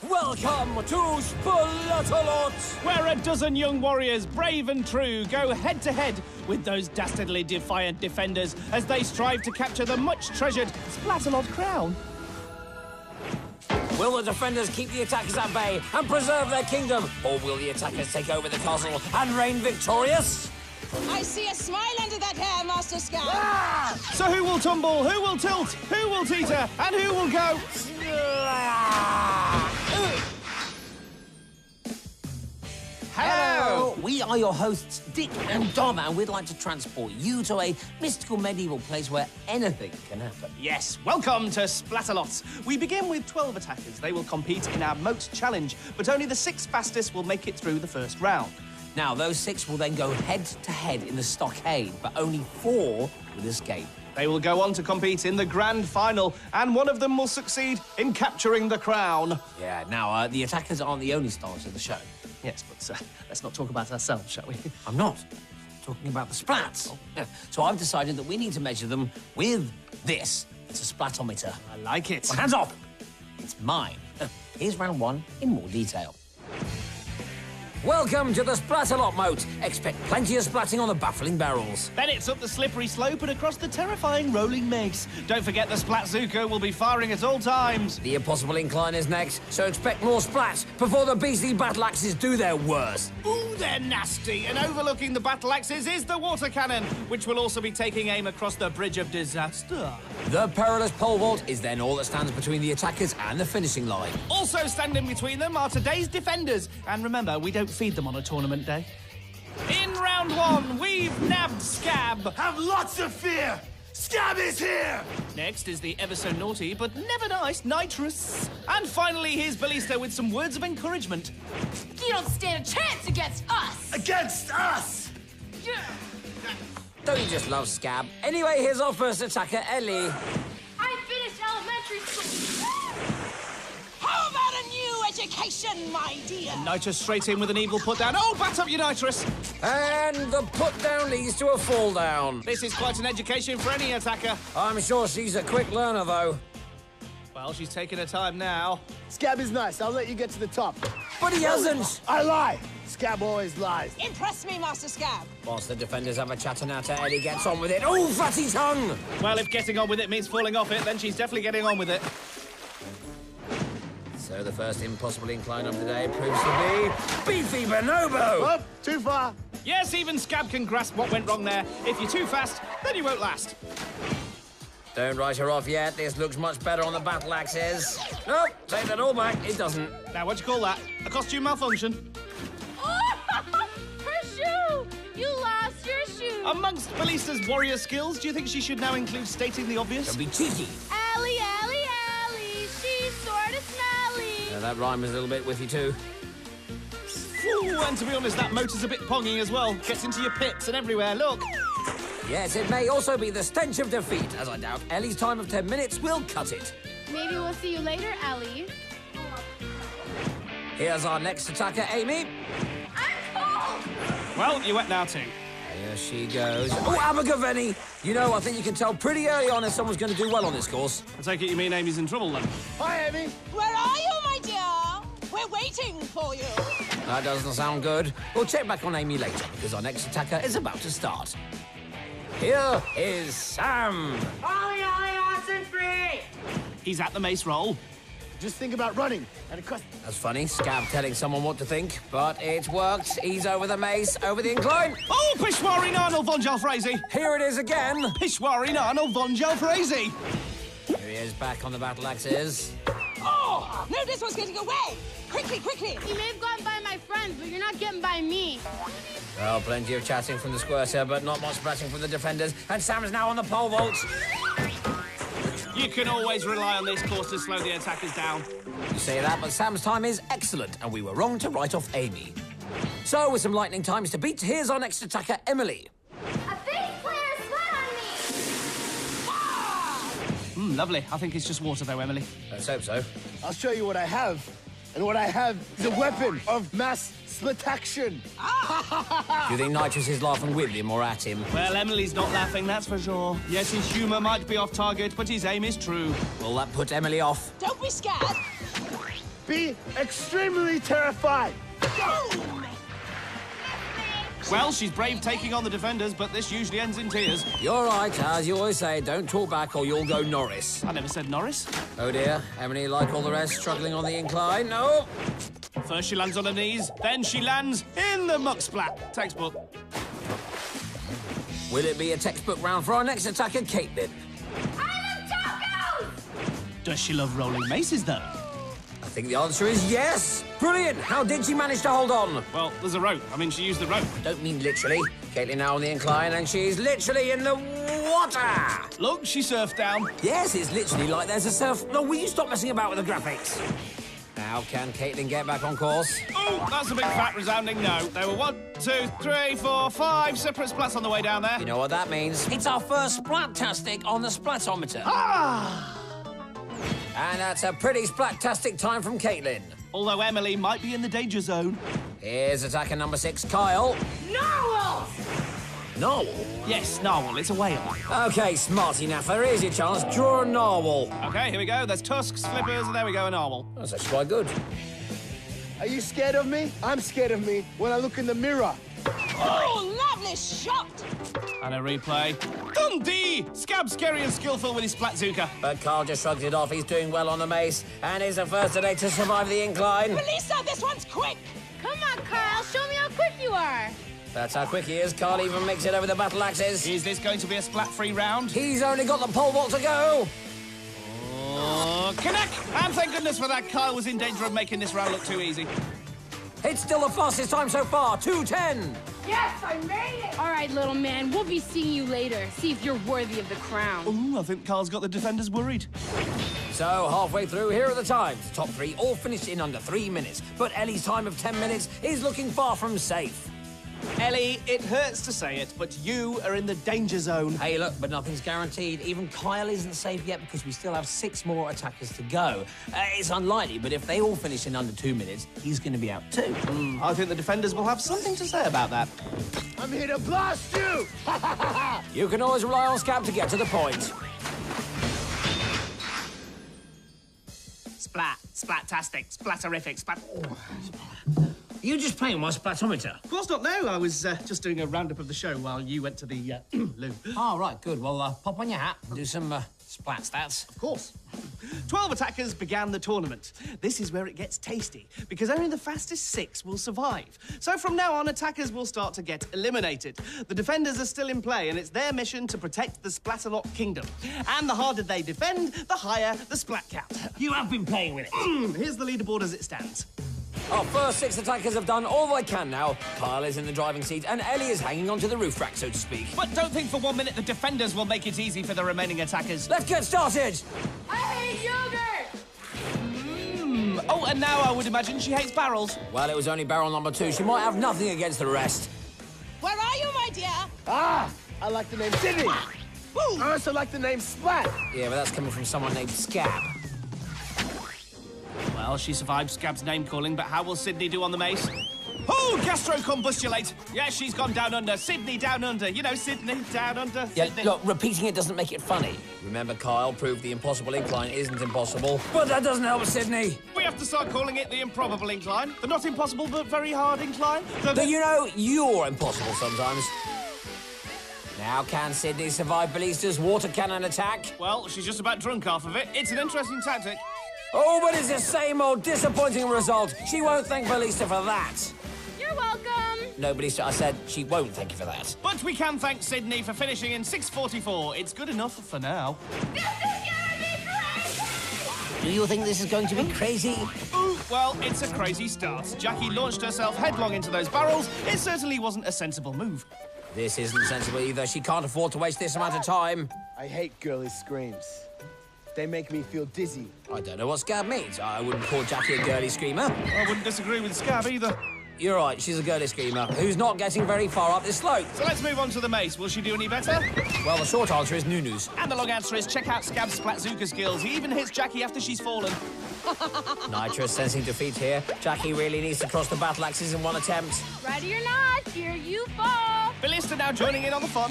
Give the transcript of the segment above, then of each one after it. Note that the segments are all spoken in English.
Welcome to Splatalot! Where a dozen young warriors, brave and true, go head-to-head with those dastardly defiant defenders as they strive to capture the much-treasured Splatalot crown. Will the defenders keep the attackers at bay and preserve their kingdom? Or will the attackers take over the castle and reign victorious? I see a smile under that hair, Master Skabb. Ah! So who will tumble, who will tilt, who will teeter, and who will go? Hello! We are your hosts, Dick and Dom, and we'd like to transport you to a mystical medieval place where anything can happen. Yes, welcome to Splatalot. We begin with 12 attackers. They will compete in our moat challenge, but only the 6 fastest will make it through the first round. Now, those 6 will then go head-to-head in the stockade, but only 4 will escape. They will go on to compete in the grand final, and one of them will succeed in capturing the crown. Yeah, now, the attackers aren't the only stars of the show. Yes, but let's not talk about ourselves, shall we? I'm not. I'm talking about the splats. So I've decided that we need to measure them with this. It's a splatometer. I like it. Well, hands off! It's mine. Here's round 1 in more detail. Welcome to the Splatalot moat. Expect plenty of splatting on the baffling barrels. Then it's up the slippery slope and across the terrifying rolling mace. Don't forget the Splatzuka will be firing at all times. The impossible incline is next, so expect more splats before the beastly battle axes do their worst. Ooh, they're nasty. And overlooking the battle axes is the water cannon, which will also be taking aim across the bridge of disaster. The perilous pole vault is then all that stands between the attackers and the finishing line. Also standing between them are today's defenders. And remember, we don't feed them on a tournament day. In round 1, we've nabbed Skabb. Have lots of fear! Skabb is here! Next is the ever so naughty but never nice Nitrous. And finally, here's Ballista with some words of encouragement. You don't stand a chance against us! Against us! Yeah. Don't you just love Skabb? Anyway, here's our first attacker, Ellie. I finished elementary school! How about a new education, my dear? Nitrous straight in with an evil put down. Oh, bat up your Nitrous! And the put down leads to a fall down. This is quite an education for any attacker. I'm sure she's a quick learner, though. Well, she's taking her time now. Skabb is nice. I'll let you get to the top. But he hasn't. I lie. Skabb always lies. Impress me, Master Skabb. Whilst the defenders have a chatter-natter, Ellie gets on with it. Oh, fatty tongue! Well, if getting on with it means falling off it, then she's definitely getting on with it. So the first impossible incline of the day proves to be Beefy Bonobo! Up, too far. Yes, even Skabb can grasp what went wrong there. If you're too fast, then you won't last. Don't write her off yet. This looks much better on the battle axes. Nope, take that all back. It doesn't. Now, what do you call that? A costume malfunction? Her shoe! You lost your shoe! Amongst Ballista's warrior skills, do you think she should now include stating the obvious? Don't be cheeky. Ellie, Ellie, Ellie! She's sorta smelly! That rhyme was a little bit whiffy too. Ooh, and to be honest, that motor's a bit ponging as well. Gets into your pits and everywhere, look. Yes, it may also be the stench of defeat, as I doubt Ellie's time of 10 minutes will cut it. Maybe we'll see you later, Ellie. Here's our next attacker, Amy. I'm cold! Well, you're wet now too. Here she goes. Oh, Abergavenny! You know, I think you can tell pretty early on if someone's going to do well on this course. I take it you mean Amy's in trouble then? Hi, Amy. Where are you, my dear? We're waiting for you. That doesn't sound good. We'll check back on Amy later, because our next attacker is about to start. Here is Sam. Ollie, Ollie, Austin free! He's at the mace roll. Just think about running. And it costs... That's funny, Skabb telling someone what to think, but it worked. He's over the mace, over the incline. Oh, Pishwari Narnal von Jalfrazy! Here it is again. Pishwari Narnal von Jalfrazy! Here he is back on the battle axes. Oh, no, this one's getting away. Quickly, quickly. You may have gotten by my friends, but you're not getting by me. Well, plenty of chatting from the squirter, but not much splashing from the defenders. And Sam's now on the pole vault. You can always rely on this course to slow the attackers down. You say that, but Sam's time is excellent, and we were wrong to write off Amy. So, with some lightning times to beat, here's our next attacker, Emily. A bass player splat on me! Lovely. I think it's just water though, Emily. Let's hope so. I'll show you what I have. And what I have is a weapon of mass split action. Do you think Nitrous is laughing with him or at him? Well, Emily's not laughing, that's for sure. Yes, his humour might be off target, but his aim is true. Will that put Emily off? Don't be scared. be extremely terrified. Well, she's brave taking on the defenders, but this usually ends in tears. You're right, as you always say, don't talk back or you'll go Norris. I never said Norris. Oh dear, Emily, like all the rest, struggling on the incline. No! First she lands on her knees, then she lands in the muck splat. Textbook. Will it be a textbook round for our next attacker, Caitlin? I love tacos! Does she love rolling maces, though? I think the answer is yes! Brilliant! How did she manage to hold on? Well, there's a rope. I mean, she used the rope. I don't mean literally. Caitlin now on the incline, and she's literally in the water! Look, she surfed down. Yes, it's literally like there's a surf... No, will you stop messing about with the graphics? Now, can Caitlin get back on course? Oh, that's a big fat resounding no. There were 1, 2, 3, 4, 5 separate splats on the way down there. You know what that means? It's our first splat-tastic on the splatometer. Ah! And that's a pretty splat-tastic time from Caitlin. Although Emily might be in the danger zone. Here's attacker number 6, Kyle. Narwhals! Narwhal? Yes, narwhal. It's a whale. OK, smarty naffer, here's your chance. Draw a narwhal. OK, here we go. There's tusks, flippers, and there we go, a narwhal. That's actually quite good. Are you scared of me? I'm scared of me when I look in the mirror. Oh, lovely shot! And a replay. Dundee! Skabb scary and skillful with his Splatzuka. But Carl just shrugs it off. He's doing well on the mace. And is the first today to survive the incline. Melissa, this one's quick! Come on, Carl, show me how quick you are. That's how quick he is. Carl even makes it over the battle axes. Is this going to be a splat-free round? He's only got the pole vault to go. Oh, connect! And thank goodness for that, Kyle was in danger of making this round look too easy. It's still the fastest time so far, 2:10. Yes, I made it! All right, little man, we'll be seeing you later. See if you're worthy of the crown. Ooh, I think Carl's got the defenders worried. So, halfway through, here are the times. Top 3 all finished in under 3 minutes. But Ellie's time of 10 minutes is looking far from safe. Ellie, it hurts to say it, but you are in the danger zone. Hey, look, but nothing's guaranteed. Even Kyle isn't safe yet because we still have 6 more attackers to go. It's unlikely, but if they all finish in under 2 minutes, he's going to be out too. I think the defenders will have something to say about that. I'm here to blast you! You can always rely on Skabb to get to the point. Splat, splat-tastic, splatterific, splat... Are you just playing my splatometer? Of course not, no. I was just doing a roundup of the show while you went to the loo. Oh, right, good. Well, pop on your hat and do some splat stats. Of course. 12 attackers began the tournament. This is where it gets tasty, because only the fastest 6 will survive. So from now on, attackers will start to get eliminated. The defenders are still in play, and it's their mission to protect the Splatalot kingdom. And the harder they defend, the higher the splat count. You have been playing with it. Here's the leaderboard as it stands. Our first 6 attackers have done all they can now. Kyle is in the driving seat, and Ellie is hanging onto the roof rack, so to speak. But don't think for 1 minute the defenders will make it easy for the remaining attackers. Let's get started! I hate yogurt! Oh, and now I would imagine she hates barrels. Well, it was only barrel number 2. She might have nothing against the rest. Where are you, my dear? Ah! I like the name Sydney. I also like the name Splat. Yeah, but that's coming from someone named Skabb. Well, she survived Skabb's name-calling, but how will Sydney do on the mace? Oh, gastrocombustulate! Yeah, she's gone down under. Sydney down under. You know, Sydney down under. Yeah, Sydney. look, repeating it doesn't make it funny. Remember, Kyle proved the impossible incline isn't impossible. But that doesn't help Sydney. We have to start calling it the improbable incline. The not impossible but very hard incline. But you know, you're impossible sometimes. Now, can Sydney survive Ballista's water cannon attack? Well, she's just about drunk half of it. It's an interesting tactic. Oh, but it's the same old disappointing result. She won't thank Ballista for that. You're welcome! No, Ballista, I said she won't thank you for that. But we can thank Sydney for finishing in 6:44. It's good enough for now. This is gonna be crazy! Do you think this is going to be crazy? Ooh, well, it's a crazy start. Jackie launched herself headlong into those barrels. It certainly wasn't a sensible move. This isn't sensible either. She can't afford to waste this amount of time. I hate girly screams. They make me feel dizzy. I don't know what Skabb means. I wouldn't call Jackie a girly screamer. I wouldn't disagree with Skabb either. You're right, she's a girly screamer who's not getting very far up this slope. So let's move on to the mace. Will she do any better? Well, the short answer is noo-noos. And the long answer is check out Skabb's Splatzuka skills. He even hits Jackie after she's fallen. Nitrous sensing defeat here. Jackie really needs to cross the battle axes in one attempt. Ready or not, here you fall! Ballista now joining in on the fun.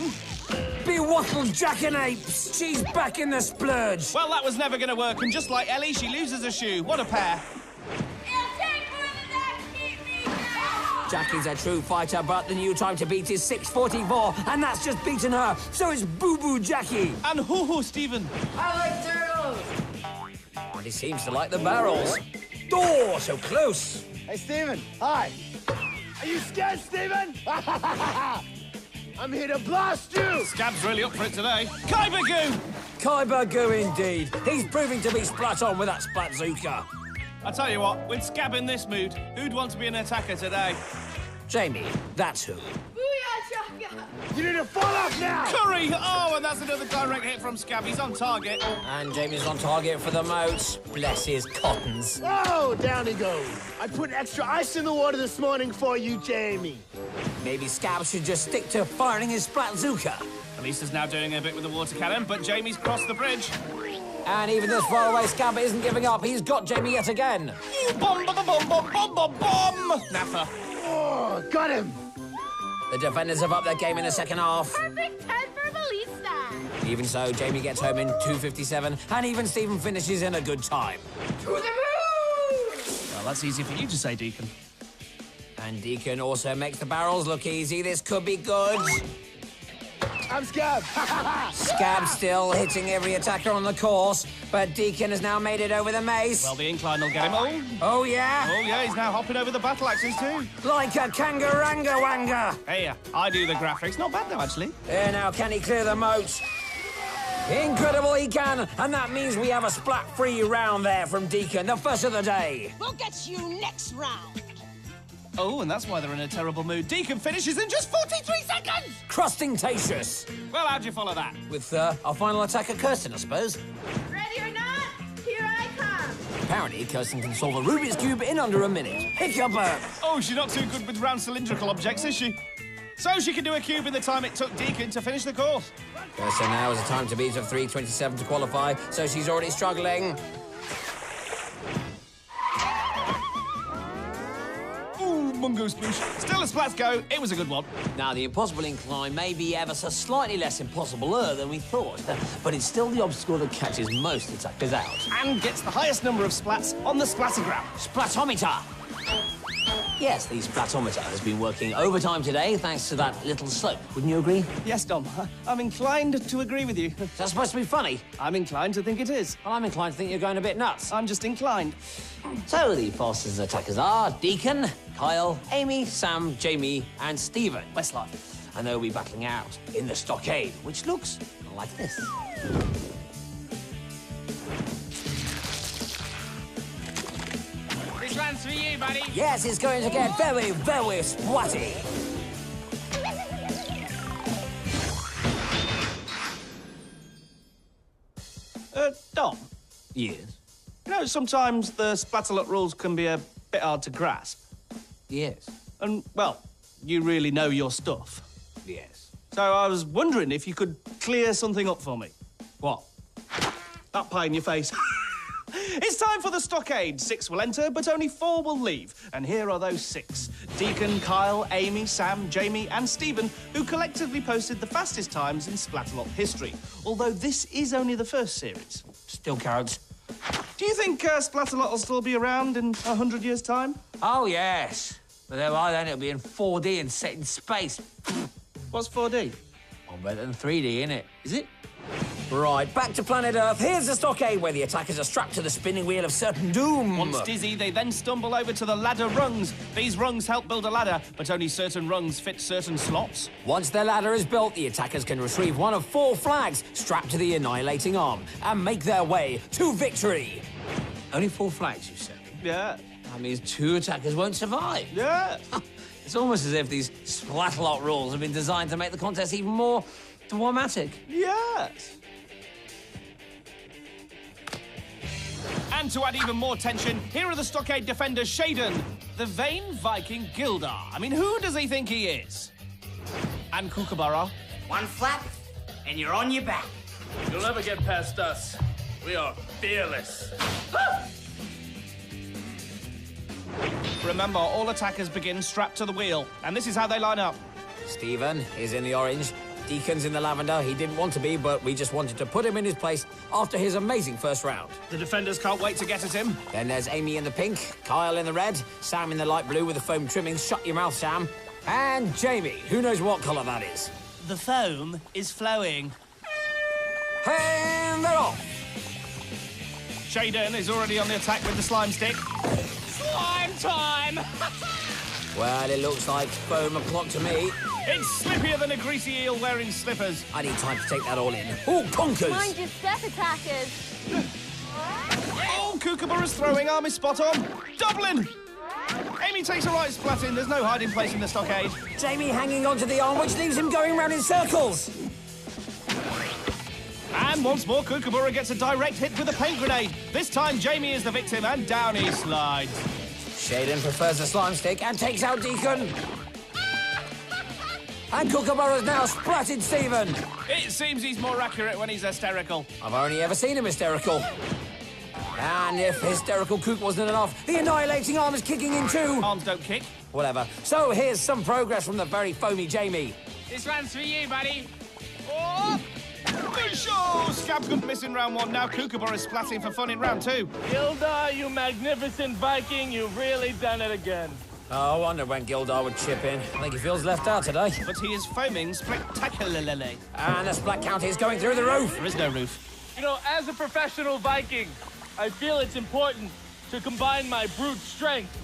Bewattled jackanapes! She's back in the splurge! Well, that was never going to work, and just like Ellie, she loses a shoe. What a pair. Jackie's a true fighter, but the new time to beat is 6:44, and that's just beaten her. So it's Boo-Boo Jackie. And hoo-hoo, Stephen. I like turtles. And he seems to like the barrels. Oh, so close. Hey, Steven. Hi. Are you scared, Steven? I'm here to blast you! Skabb's really up for it today. Kyber-goo! Kyber-goo indeed. He's proving to be splat on with that Splatzuka. I tell you what, with Skabb in this mood, who'd want to be an attacker today? Jamie, that's who. Booyah, Chaka! You need to fall off now! Curry! Oh, and that's another direct hit from Skabb. He's on target. And Jamie's on target for the moats. Bless his cottons. Oh, down he goes. I put extra ice in the water this morning for you, Jamie. Maybe Skabb should just stick to firing his Splatzuka. Elisa's now doing a bit with the water cannon, but Jamie's crossed the bridge. And even this far away, Skabb isn't giving up. He's got Jamie yet again. Bomb, bomb, bomb, bomb, bomb, bomb, bomb! Naffa. Oh, got him. The defenders have upped their game in the second half. Perfect 10 for Melissa. Even so, Jamie gets home in 2:57, and even Stephen finishes in a good time. To the moon! Well, that's easy for you to say, Deken. And Deken also makes the barrels look easy. This could be good. I'm Skabb. Skabb still hitting every attacker on the course, but Deken has now made it over the mace. Well, the incline will get him. Oh, Oh, yeah? oh yeah, he's now hopping over the battle axes too. Like a kangaranga wanga. Hey, I do the graphics. Not bad though, actually. There now, can he clear the moat? Incredible, he can, and that means we have a splat-free round there from Deken, the first of the day. We'll get you next round. Oh, and that's why they're in a terrible mood. Deken finishes in just 43 seconds! Crusting-tatious. Well, how'd you follow that? With our final attacker, Kirsten, I suppose. Ready or not, here I come. Apparently, Kirsten can solve a Rubik's Cube in under a minute. Hiccup! Oh, she's not too good with round cylindrical objects, is she? So she can do a cube in the time it took Deken to finish the course. Kirsten now has a time to beat of 3:27 to qualify, so she's already struggling. Ooh, mungo sploosh. Still a splats go. It was a good one. Now, the impossible incline may be ever so slightly less impossible than we thought, but it's still the obstacle that catches most attackers out. And gets the highest number of splats on the splatogram. Splatometer! Yes, the splatometer has been working overtime today thanks to that little slope. Wouldn't you agree? Yes, Dom. I'm inclined to agree with you. Is that supposed to be funny? I'm inclined to think it is. Well, I'm inclined to think you're going a bit nuts. I'm just inclined. So the fastest attackers are Deken, Kyle, Amy, Sam, Jamie, and Stephen. Westlife. And they'll be battling out in the stockade, which looks like this. This one's for you, buddy. Yes, it's going to get very, very splatty. Dom, Yes. you know, sometimes the Splatalot rules can be a bit hard to grasp. Yes. And, well, you really know your stuff. Yes. So I was wondering if you could clear something up for me. What? That pie in your face. It's time for the stockade. 6 will enter, but only 4 will leave. And here are those 6. Deken, Kyle, Amy, Sam, Jamie, and Stephen, who collectively posted the fastest times in Splatalot history. Although this is only the first series. Still carrots. Do you think Splatalot will still be around in 100 years' time? Oh, yes. But by then it'll be in 4D and set in space. What's 4D? Oh, better than 3D, innit? Is it? Right, back to planet Earth. Here's the stockade where the attackers are strapped to the spinning wheel of certain doom. Once dizzy, they then stumble over to the ladder rungs. These rungs help build a ladder, but only certain rungs fit certain slots. Once their ladder is built, the attackers can retrieve one of 4 flags strapped to the annihilating arm and make their way to victory. Only 4 flags, you say? Yeah. That means 2 attackers won't survive. Yeah. It's almost as if these Splatalot rules have been designed to make the contest even more dramatic. Yes. And to add even more tension, here are the stockade defenders Shaden, the vain Viking Gildar. I mean, who does he think he is? And Kookaburra. One flap, and you're on your back. You'll never get past us. We are fearless. Remember, all attackers begin strapped to the wheel, and this is how they line up. Stephen is in the orange. Deken's in the lavender. He didn't want to be, but we just wanted to put him in his place after his amazing first round. The defenders can't wait to get at him. Then there's Amy in the pink, Kyle in the red, Sam in the light blue with the foam trimmings. Shut your mouth, Sam. And Jamie. Who knows what colour that is? The foam is flowing. And they're off. Shaden is already on the attack with the slime stick. Slime time! Well, it looks like foam o'clock to me. It's slippier than a greasy eel wearing slippers. I need time to take that all in. Oh, conkers! Mind your step, attackers. Oh, Kookaburra's throwing arm is spot on. Dublin! Amy takes a right splat in. There's no hiding place in the stockade. Jamie hanging onto the arm, which leaves him going round in circles. And once more, Kookaburra gets a direct hit with a paint grenade. This time, Jamie is the victim, and down he slides. Shaden prefers the slime stick and takes out Deken. And Kookaburra's now splatted Stephen. It seems he's more accurate when he's hysterical. I've only ever seen him hysterical. And if hysterical Kook wasn't enough, the annihilating arm is kicking in too. Arms don't kick. Whatever. So here's some progress from the very foamy Jamie. This one's for you, buddy. Oh! Good show! Skabb couldn't miss in round one. Now Kookaburra's splatting for fun in round two. Gildar, you magnificent Viking, you've really done it again. Oh, I wonder when Gildar would chip in. I think he feels left out today. But he is foaming spectacularly. And the splat count is going through the roof. There is no roof. You know, as a professional Viking, I feel it's important to combine my brute strength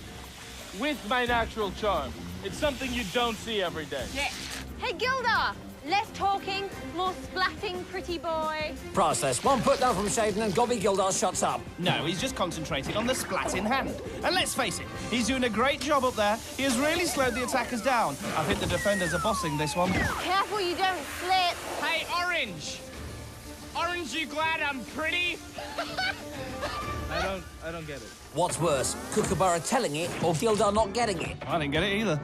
with my natural charm. It's something you don't see every day. Yeah. Hey, Gildar. Less talking, more splatting, pretty boy. Process. One put down from Shaden and Gobby Gildar shuts up. No, he's just concentrating on the splat in hand. And let's face it, he's doing a great job up there. He has really slowed the attackers down. I think the defenders are bossing this one. Careful you don't slip. Hey, Orange! Orange, you glad I'm pretty? I don't get it. What's worse, Kookaburra telling it or Gildar not getting it? I didn't get it either.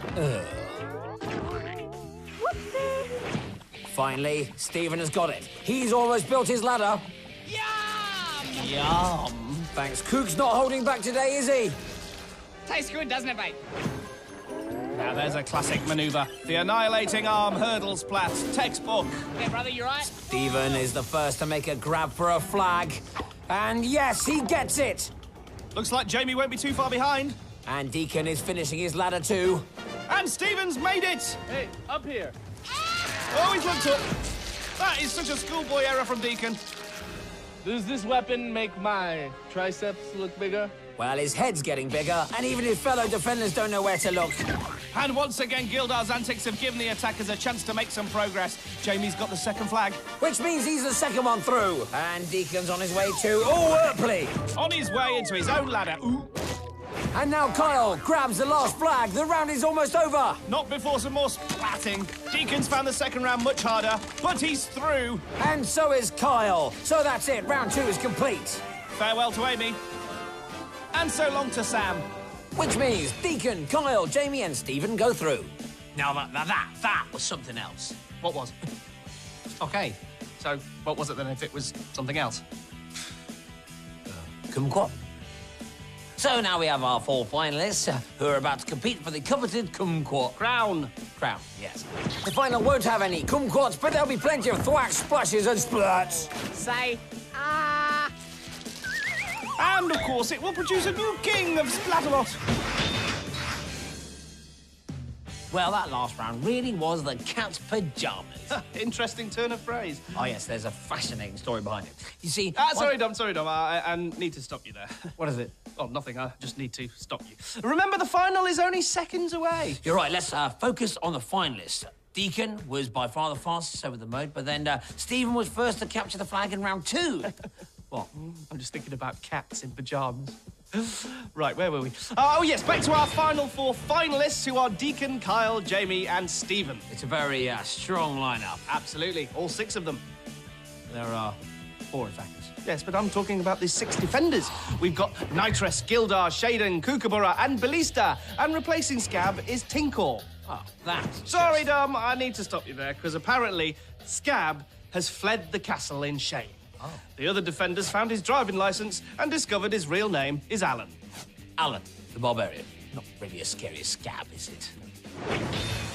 Finally, Stephen has got it. He's almost built his ladder. Yum! Yum. Thanks. Kook's not holding back today, is he? Tastes good, doesn't it, mate? Now there's a classic maneuver. The annihilating arm hurdle splat. Textbook. Okay, brother, you right? Stephen is the first to make a grab for a flag. And yes, he gets it. Looks like Jamie won't be too far behind. And Deken is finishing his ladder too. And Stephen's made it. Hey, up here. Oh, he's looked up. That is such a schoolboy error from Deken. Does this weapon make my triceps look bigger? Well, his head's getting bigger, and even his fellow defenders don't know where to look. And once again, Gildar's antics have given the attackers a chance to make some progress. Jamie's got the second flag. Which means he's the second one through. And Deken's on his way to... Oh, Erpley! On his way into his own ladder. Ooh. And now Kyle grabs the last flag. The round is almost over. Not before some more splatting. Deken's found the second round much harder, but he's through. And so is Kyle. So that's it. Round two is complete. Farewell to Amy. And so long to Sam. Which means Deken, Kyle, Jamie and Stephen go through. Now that was something else. What was? Okay, so what was it then if it was something else? Kumquat. So now we have our four finalists who are about to compete for the coveted Kumquat Crown. crown. Yes. The final won't have any kumquats, but there'll be plenty of thwacks, splashes and splats. Say, And, of course, it will produce a new king of Splatalot. Well, that last round really was the cat's pyjamas. Interesting turn of phrase. Oh, yes, there's a fascinating story behind it. You see... Sorry, Dom. I need to stop you there. What is it? Oh, nothing. I just need to stop you. Remember, the final is only seconds away. You're right, let's focus on the finalists. Deken was by far the fastest over the mode, but then Stephen was first to capture the flag in round two. What? I'm just thinking about cats in pyjamas. Right, where were we? Oh, yes, back to our final four finalists, who are Deken, Kyle, Jamie, and Stephen. It's a very strong lineup. Absolutely, all six of them. There are four attackers. Yes, but I'm talking about the six defenders. We've got Nitrous, Gildar, Shaden, Kookaburra, and Ballista. And replacing Skabb is Tinkor. Oh, that's... Sorry, Dom, I need to stop you there, because apparently Skabb has fled the castle in shame. Oh. The other defenders found his driving licence and discovered his real name is Allan. Allan, the barbarian. Not really as scary as Skabb, is it?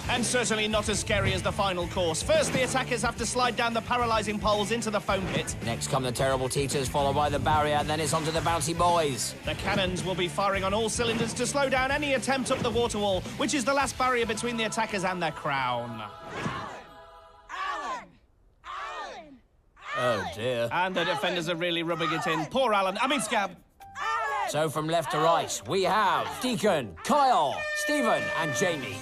And certainly not as scary as the final course. First, the attackers have to slide down the paralysing poles into the foam pit. Next come the terrible teeters, followed by the barrier, and then it's on to the bouncy boys. The cannons will be firing on all cylinders to slow down any attempt up the water wall, which is the last barrier between the attackers and their crown. Oh, dear. And the defenders are really rubbing it in. Poor Skabb. So from left to right, we have Deken, Kyle, Stephen and Jamie.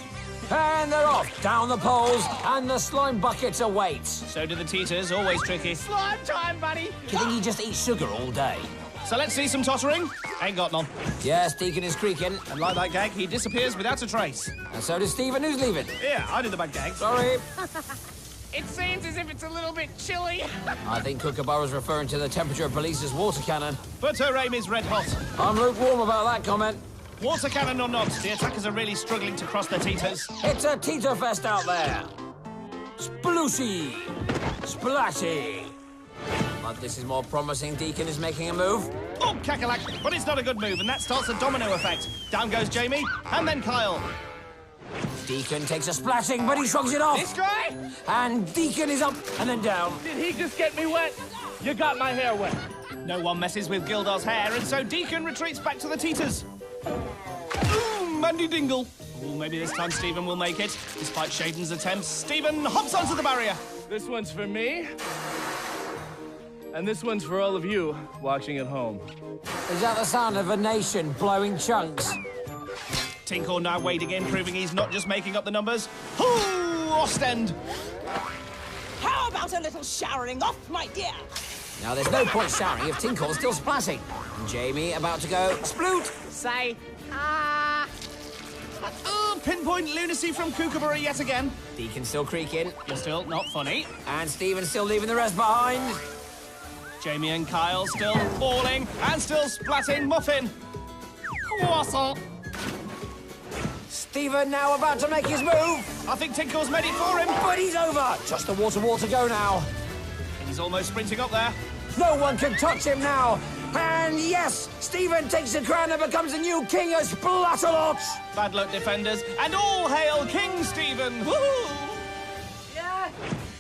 And they're off, down the poles, and the slime buckets await. So do the teeters, always tricky. Slime time, buddy. Do you think he just eats sugar all day? So let's see some tottering. Ain't got none. Yes, Deken is creaking. And like that gag, he disappears without a trace. And so does Stephen, who's leaving. Yeah, I do the bad gags. Sorry. It seems as if it's a little bit chilly. I think Kookaburra's referring to the temperature of Police's water cannon. But her aim is red hot. I'm lukewarm about that comment. Water cannon or not, the attackers are really struggling to cross their teeters. It's a teeter fest out there. Splooshy. Splashy. But this is more promising. Deken is making a move. Oh, cackalack, but it's not a good move, and that starts a domino effect. Down goes Jamie, and then Kyle. Deken takes a splashing, but he shrugs it off. This guy? And Deken is up and then down. Did he just get me wet? You got my hair wet. No one messes with Gildar's hair, and so Deken retreats back to the teeters. Ooh, Mandy Dingle. Ooh, maybe this time Stephen will make it. Despite Shaden's attempts, Stephen hops onto the barrier. This one's for me. And this one's for all of you watching at home. Is that the sound of a nation blowing chunks? Tinkle now wading in, proving he's not just making up the numbers. Ooh, Ostend. How about a little showering off, my dear? Now, there's no point showering if Tinkle's still splashing. And Jamie about to go sploot. Say, Pinpoint lunacy from Kookaburra yet again. Deken still creaking. You're still not funny. And Stephen still leaving the rest behind. Jamie and Kyle still falling and still splatting Muffin. Croissant. Stephen now about to make his move. I think Tinkle's made it for him. But he's over. Just the water to go now. He's almost sprinting up there. No one can touch him now. And yes, Stephen takes the crown and becomes the new king of Splatalot. Bad luck, defenders. And all hail King Stephen. Woohoo!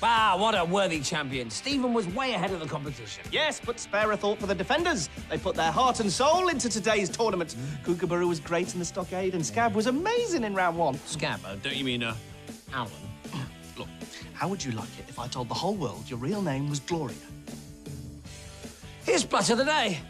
Ah, what a worthy champion. Stephen was way ahead of the competition. Yes, but spare a thought for the defenders. They put their heart and soul into today's tournament. Kookaburra was great in the stockade, and Skabb was amazing in round one. Skabb, don't you mean, Allan? Look, how would you like it if I told the whole world your real name was Gloria? Here's Splash of the Day.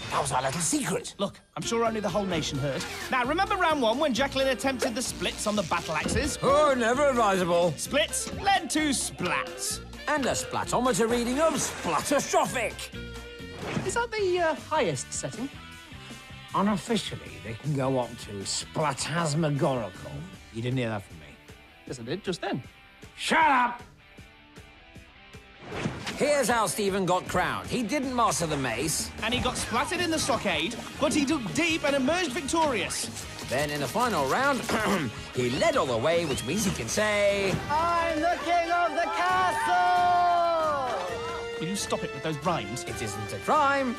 That was our little secret. Look, I'm sure only the whole nation heard. Now, remember round one when Jacqueline attempted the splits on the battle axes? Oh, never advisable. Splits led to splats. And a splatometer reading of splatostrophic. Is that the highest setting? Unofficially, they can go up to splatasmagorical. You didn't hear that from me. Yes, I did, just then. Shut up! Here's how Stephen got crowned. He didn't master the mace. And he got splattered in the stockade, but he dug deep and emerged victorious. Then in the final round, he led all the way, which means he can say... I'm the king of the castle! Will you stop it with those rhymes? It isn't a crime.